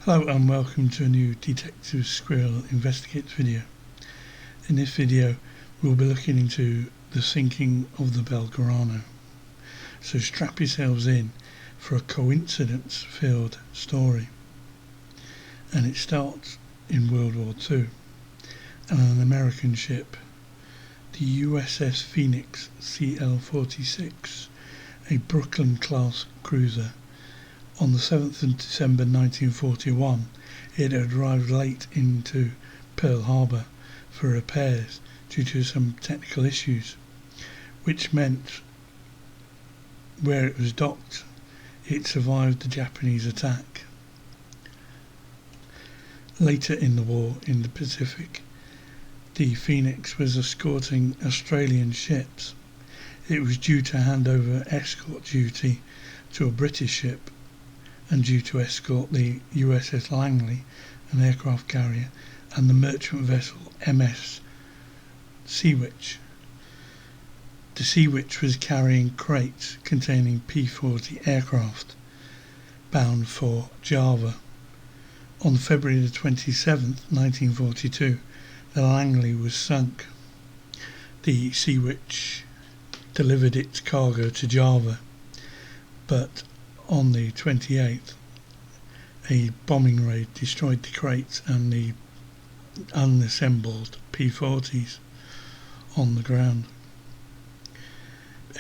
Hello and welcome to a new Detective Squirrel Investigates video. In this video we'll be looking into the sinking of the Belgrano. So strap yourselves in for a coincidence-filled story. And it starts in World War II and an American ship, the USS Phoenix CL-46, a Brooklyn-class cruiser. On the 7th of December 1941, it had arrived late into Pearl Harbor for repairs due to some technical issues, which meant where it was docked, it survived the Japanese attack. Later in the war in the Pacific, the Phoenix was escorting Australian ships. It was due to hand over escort duty to a British ship and due to escort the USS Langley, an aircraft carrier, and the merchant vessel MS Seawitch. The Seawitch was carrying crates containing P-40 aircraft bound for Java. On February the 27th, 1942, the Langley was sunk. The Seawitch delivered its cargo to Java, but on the 28th, a bombing raid destroyed the crates and the unassembled P-40s on the ground.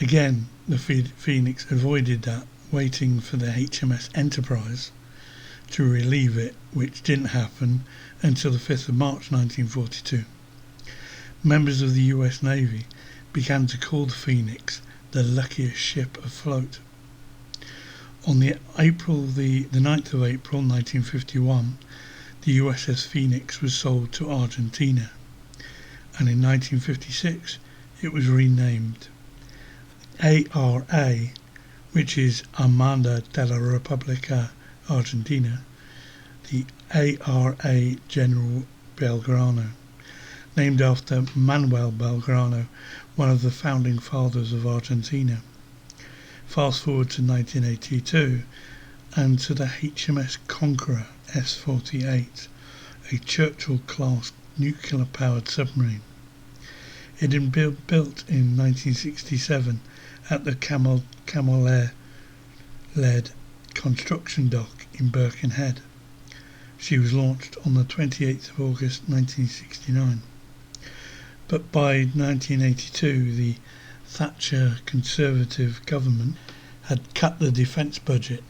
Again, the Phoenix avoided that, waiting for the HMS Enterprise to relieve it, which didn't happen until the 5th of March 1942. Members of the US Navy began to call the Phoenix the luckiest ship afloat. On the 9th of April 1951, the USS Phoenix was sold to Argentina, and in 1956 it was renamed ARA, which is Armada de la República Argentina, the ARA General Belgrano, named after Manuel Belgrano, one of the founding fathers of Argentina. Fast forward to 1982 and to the HMS Conqueror S-48, a Churchill-class nuclear-powered submarine. It had been built in 1967 at the Camel Air-led construction dock in Birkenhead. She was launched on the 28th of August 1969. But by 1982 the Thatcher Conservative government had cut the defence budget,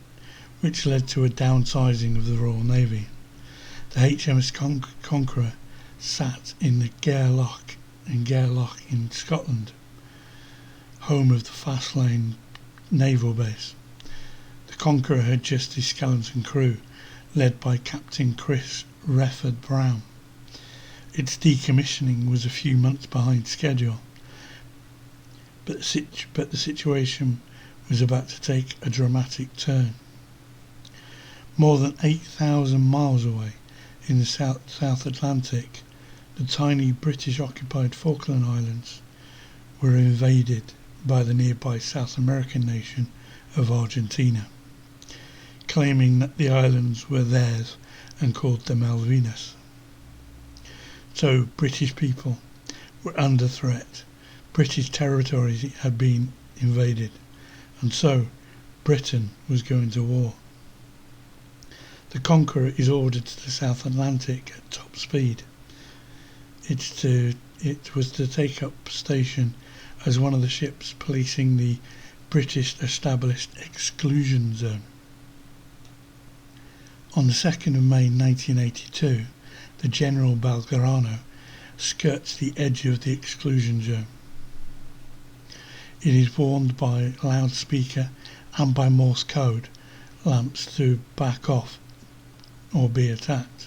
which led to a downsizing of the Royal Navy. The HMS Conqueror sat in the Gairloch in Scotland, home of the Falklands naval base. The Conqueror had just a skeleton crew, led by Captain Chris Refford Brown. Its decommissioning was a few months behind schedule, but the situation was about to take a dramatic turn. More than 8,000 miles away in the South Atlantic, the tiny British-occupied Falkland Islands were invaded by the nearby South American nation of Argentina, claiming that the islands were theirs and called them Malvinas. So British people were under threat. British territories had been invaded, and so Britain was going to war. The Conqueror is ordered to the South Atlantic at top speed. It was to take up station as one of the ships policing the British established exclusion zone. On the 2nd of May 1982, the General Belgrano skirts the edge of the exclusion zone. It is warned by loudspeaker and by Morse code lamps to back off or be attacked.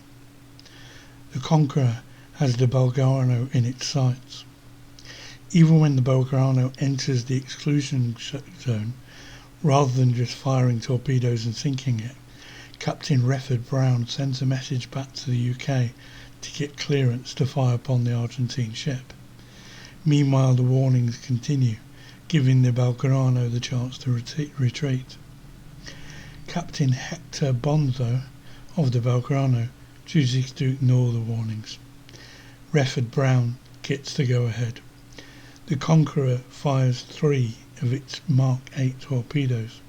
The Conqueror has the Belgrano in its sights. Even when the Belgrano enters the exclusion zone, rather than just firing torpedoes and sinking it, Captain Refford Brown sends a message back to the UK to get clearance to fire upon the Argentine ship. Meanwhile, the warnings continue, giving the Belgrano the chance to retreat. Captain Hector Bonzo of the Belgrano chooses to ignore the warnings. Refford Brown gets the go-ahead. The Conqueror fires 3 of its Mark 8 torpedoes.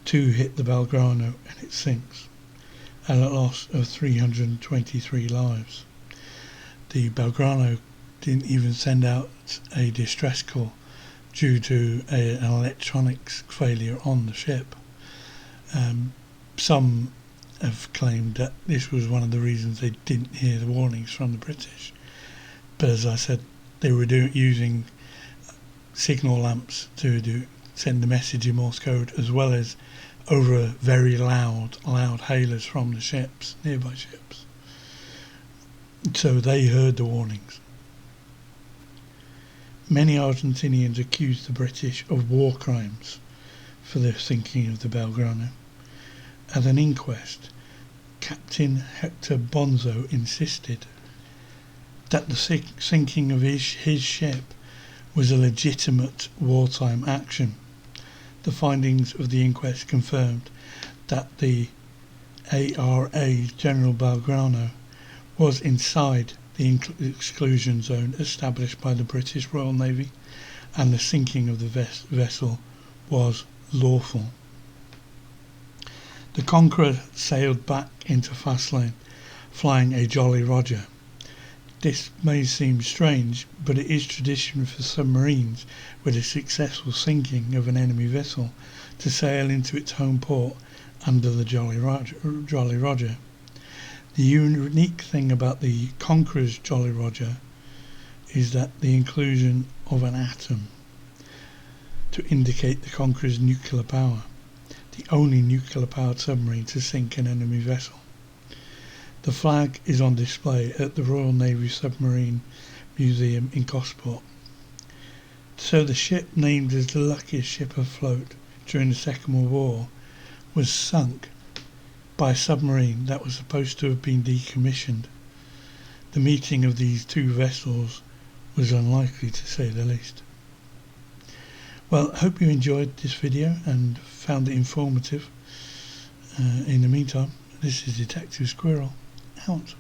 2 hit the Belgrano and it sinks, at a loss of 323 lives. The Belgrano didn't even send out a distress call due to an electronics failure on the ship. Some have claimed that this was one of the reasons they didn't hear the warnings from the British. But as I said, they were using signal lamps to send the message in Morse code, as well as over very loud hailers from the nearby ships. So they heard the warnings. Many Argentinians accused the British of war crimes for the sinking of the Belgrano. At an inquest, Captain Hector Bonzo insisted that the sinking of his ship was a legitimate wartime action. The findings of the inquest confirmed that the ARA General Belgrano was inside the exclusion zone established by the British Royal Navy, and the sinking of the vessel was lawful. The Conqueror sailed back into Fastlane, flying a Jolly Roger. This may seem strange, but it is tradition for submarines with a successful sinking of an enemy vessel to sail into its home port under the Jolly Roger. The unique thing about the Conqueror's Jolly Roger is that the inclusion of an atom to indicate the Conqueror's nuclear power, the only nuclear-powered submarine to sink an enemy vessel. The flag is on display at the Royal Navy Submarine Museum in Gosport. So the ship, named as the luckiest ship afloat during the Second World War, was sunk by a submarine that was supposed to have been decommissioned. The meeting of these two vessels was unlikely, to say the least. Well, I hope you enjoyed this video and found it informative. In the meantime, this is Detective Squirrel, out.